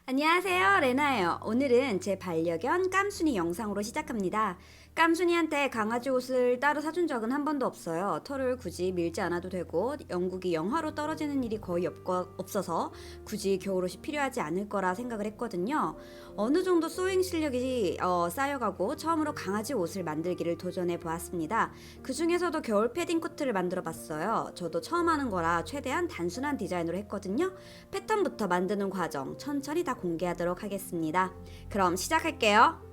안녕하세요, 레나예요. 오늘은 제 반려견 깜순이 영상으로 시작합니다. 깜순이한테 강아지 옷을 따로 사준 적은 한 번도 없어요. 털을 굳이 밀지 않아도 되고 영국이 영하로 떨어지는 일이 거의 없어서 굳이 겨울옷이 필요하지 않을 거라 생각을 했거든요. 어느 정도 소잉 실력이 쌓여가고 처음으로 강아지 옷을 만들기를 도전해 보았습니다. 그 중에서도 겨울 패딩 코트를 만들어 봤어요. 저도 처음 하는 거라 최대한 단순한 디자인으로 했거든요. 패턴부터 만드는 과정 천천히 다 공개하도록 하겠습니다. 그럼 시작할게요.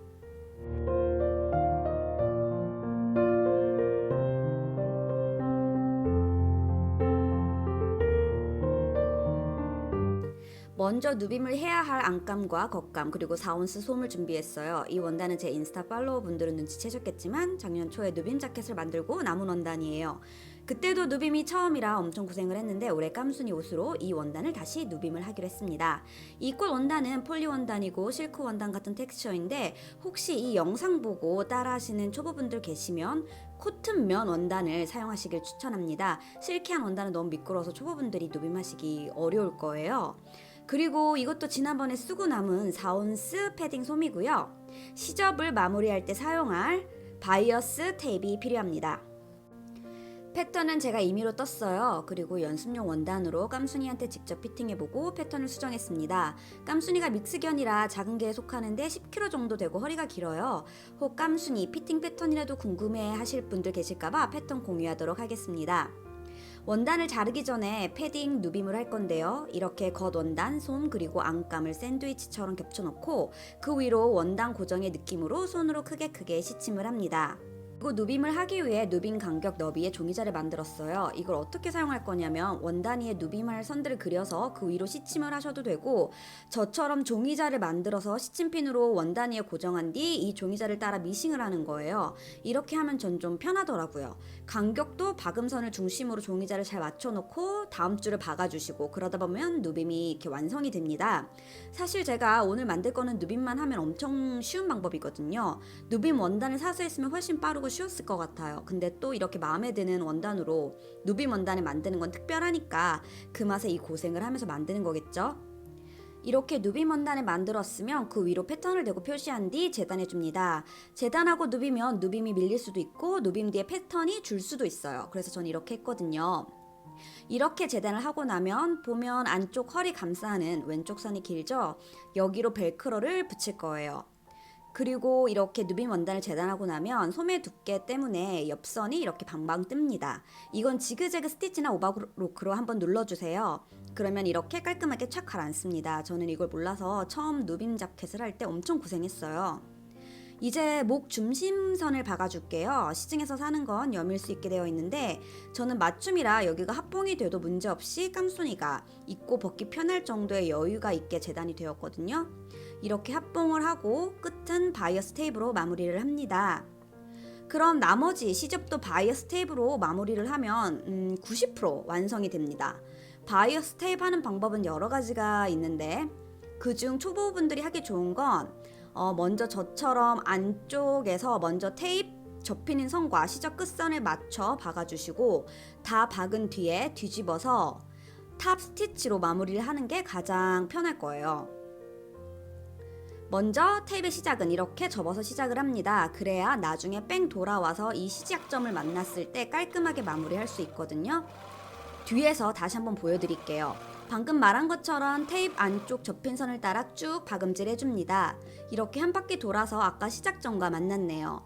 먼저 누빔을 해야 할 안감과 겉감 그리고 4온스 솜을 준비했어요. 이 원단은 제 인스타 팔로워 분들은 눈치채셨겠지만 작년 초에 누빔 자켓을 만들고 남은 원단이에요. 그때도 누빔이 처음이라 엄청 고생을 했는데 올해 깜순이 옷으로 이 원단을 다시 누빔을 하기로 했습니다. 이 꽃 원단은 폴리 원단이고 실크 원단 같은 텍스처인데 혹시 이 영상 보고 따라 하시는 초보분들 계시면 코튼 면 원단을 사용하시길 추천합니다. 실키한 원단은 너무 미끄러워서 초보분들이 누빔하시기 어려울 거예요. 그리고 이것도 지난번에 쓰고 남은 4온스 패딩 솜이고요. 시접을 마무리할 때 사용할 바이어스 테이프가 필요합니다. 패턴은 제가 임의로 떴어요. 그리고 연습용 원단으로 깜순이한테 직접 피팅해보고 패턴을 수정했습니다. 깜순이가 믹스견이라 작은 개에 속하는데 10kg 정도 되고 허리가 길어요. 혹 깜순이 피팅 패턴이라도 궁금해 하실 분들 계실까봐 패턴 공유하도록 하겠습니다. 원단을 자르기 전에 패딩 누빔을 할 건데요. 이렇게 겉 원단, 솜 그리고 안감을 샌드위치처럼 겹쳐놓고 그 위로 원단 고정의 느낌으로 손으로 크게 시침을 합니다. 그리고 누빔을 하기 위해 누빔 간격 너비의 종이자를 만들었어요. 이걸 어떻게 사용할 거냐면 원단 위에 누빔할 선들을 그려서 그 위로 시침을 하셔도 되고 저처럼 종이자를 만들어서 시침핀으로 원단 위에 고정한 뒤 이 종이자를 따라 미싱을 하는 거예요. 이렇게 하면 전 좀 편하더라고요. 간격도 박음선을 중심으로 종이자를 잘 맞춰놓고 다음 줄을 박아주시고 그러다 보면 누빔이 이렇게 완성이 됩니다. 사실 제가 오늘 만들 거는 누빔만 하면 엄청 쉬운 방법이거든요. 누빔 원단을 사서 했으면 훨씬 빠르고 쉬웠을 것 같아요. 근데 또 이렇게 마음에 드는 원단으로 누빔 원단을 만드는 건 특별하니까 그 맛에 이 고생을 하면서 만드는 거겠죠? 이렇게 누빔 원단을 만들었으면 그 위로 패턴을 대고 표시한 뒤 재단해줍니다. 재단하고 누비면 누빔이 밀릴 수도 있고 누빔 뒤에 패턴이 줄 수도 있어요. 그래서 전 이렇게 했거든요. 이렇게 재단을 하고 나면 보면 안쪽 허리 감싸는 왼쪽 선이 길죠? 여기로 벨크로를 붙일 거예요. 그리고 이렇게 누빔 원단을 재단하고 나면 소매 두께 때문에 옆선이 이렇게 방방 뜹니다. 이건 지그재그 스티치나 오버로크로 한번 눌러주세요. 그러면 이렇게 깔끔하게 착 가라앉습니다. 저는 이걸 몰라서 처음 누빔 자켓을 할 때 엄청 고생했어요. 이제 목 중심선을 박아줄게요. 시중에서 사는 건 여밀 수 있게 되어 있는데 저는 맞춤이라 여기가 합봉이 돼도 문제없이 깜순이가 입고 벗기 편할 정도의 여유가 있게 재단이 되었거든요. 이렇게 합봉을 하고 끝은 바이어스 테이프로 마무리를 합니다. 그럼 나머지 시접도 바이어스 테이프로 마무리를 하면 90% 완성이 됩니다. 바이어스 테이프 하는 방법은 여러 가지가 있는데 그중 초보분들이 하기 좋은 건 먼저 저처럼 안쪽에서 먼저 테이프 접히는 선과 시접 끝선을 맞춰 박아주시고 다 박은 뒤에 뒤집어서 탑 스티치로 마무리를 하는 게 가장 편할 거예요. 먼저 테이프의 시작은 이렇게 접어서 시작을 합니다. 그래야 나중에 뺑 돌아와서 이 시작점을 만났을 때 깔끔하게 마무리할 수 있거든요. 뒤에서 다시 한번 보여드릴게요. 방금 말한 것처럼 테이프 안쪽 접힌 선을 따라 쭉 박음질 해줍니다. 이렇게 한 바퀴 돌아서 아까 시작점과 만났네요.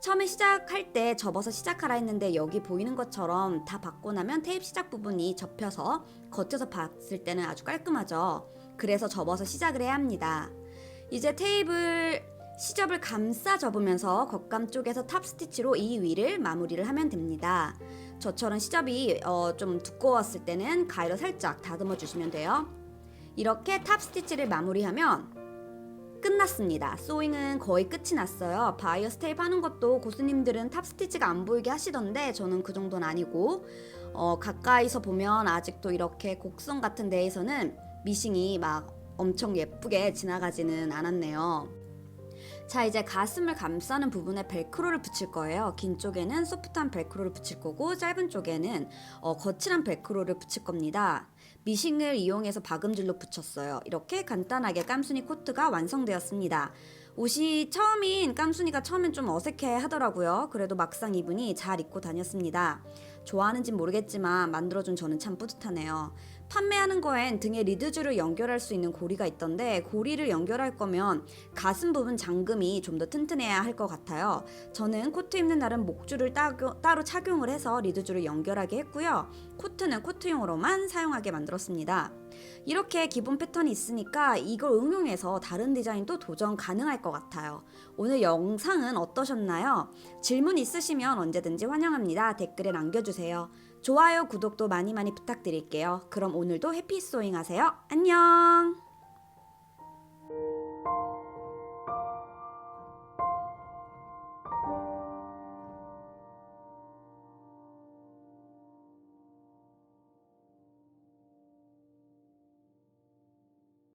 처음에 시작할 때 접어서 시작하라 했는데 여기 보이는 것처럼 다 박고 나면 테이프 시작 부분이 접혀서 겉에서 봤을 때는 아주 깔끔하죠. 그래서 접어서 시작을 해야 합니다. 이제 시접을 감싸 접으면서 겉감 쪽에서 탑 스티치로 이 위를 마무리를 하면 됩니다. 저처럼 시접이 좀 두꺼웠을 때는 가위로 살짝 다듬어 주시면 돼요. 이렇게 탑 스티치를 마무리하면 끝났습니다. 소잉은 거의 끝이 났어요. 바이어스 테이프 하는 것도 고수님들은 탑 스티치가 안 보이게 하시던데 저는 그 정도는 아니고 가까이서 보면 아직도 이렇게 곡선 같은 데에서는 미싱이 막 엄청 예쁘게 지나가지는 않았네요. 자, 이제 가슴을 감싸는 부분에 벨크로를 붙일 거예요. 긴 쪽에는 소프트한 벨크로를 붙일 거고 짧은 쪽에는 거칠한 벨크로를 붙일 겁니다. 미싱을 이용해서 박음질로 붙였어요. 이렇게 간단하게 깜순이 코트가 완성되었습니다. 옷이 처음엔 좀 어색해 하더라고요. 그래도 막상 입으니 잘 입고 다녔습니다. 좋아하는진 모르겠지만 만들어준 저는 참 뿌듯하네요. 판매하는 거엔 등에 리드줄을 연결할 수 있는 고리가 있던데 고리를 연결할 거면 가슴 부분 잠금이 좀 더 튼튼해야 할 것 같아요. 저는 코트 입는 날은 목줄을 따로 착용을 해서 리드줄을 연결하게 했고요. 코트는 코트용으로만 사용하게 만들었습니다. 이렇게 기본 패턴이 있으니까 이걸 응용해서 다른 디자인도 도전 가능할 것 같아요. 오늘 영상은 어떠셨나요? 질문 있으시면 언제든지 환영합니다. 댓글에 남겨주세요. 좋아요, 구독도 많이 부탁드릴게요. 그럼 오늘도 해피 소잉 하세요. 안녕!